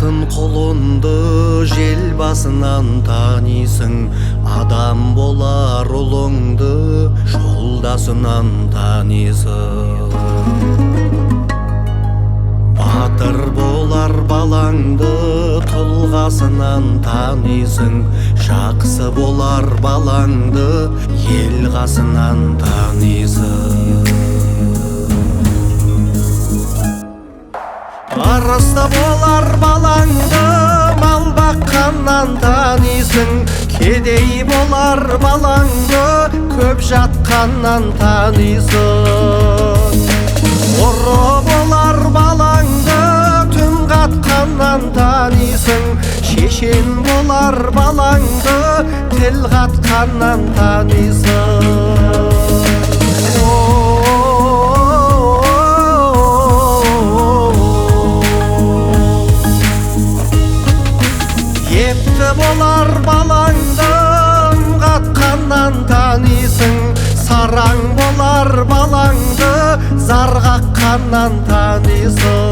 алтын қолынды жел басынан танисың, адам болар ұлыңды жолдасынан танисың. Батыр болар балаңды тұлғасынан танисың, жақсы болар балаңды ел қасынан танисың. Арыста болар балаңды мал баққаннан танисың, кедей болар балаңды көп жатқаннан танисың. Ұры болар балаңды түн қатқаннан танисың, шешен болар балаңды тіл қатқаннан танисың. Епті болар балаңды қатқаннан танисың, сараң болар балаңды зар қаққаннан танисың.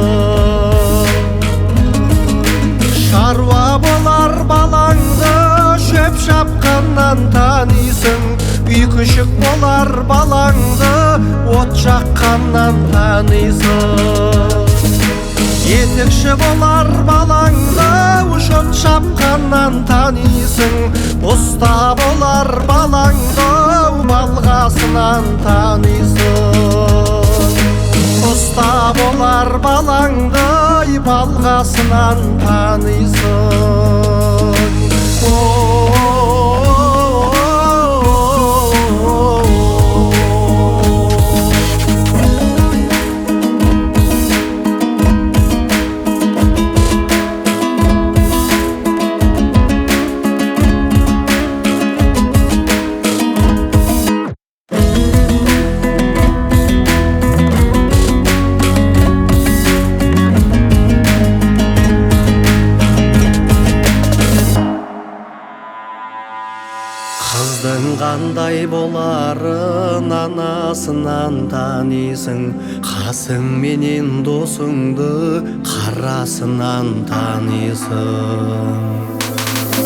Шаруа болар балаңды шөп шапқаннан танисың, үй күшік болар балаңды от жаққаннан танисың. Етекші болар балаңды шот шапқаннан танисың, ұста болар балаңды балғасынан танисың. Ұста болар балаңды балғасынан танисың. Қыздың қандай боларын анасынан танисың, қасың менен досыңды қарасынан танисың.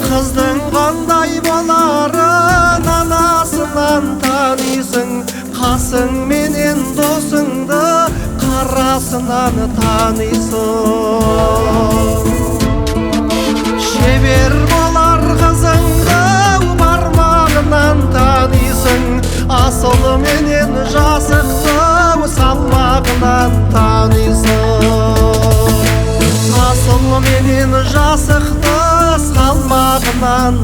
Қыздың қандай боларын анасынан танисың, қасың менен досыңды қарасынан танисың. Шебер болар қызыңды танисың, асылы менен жасықты салмағынан танисың. Асылы менен жасықты салмағынан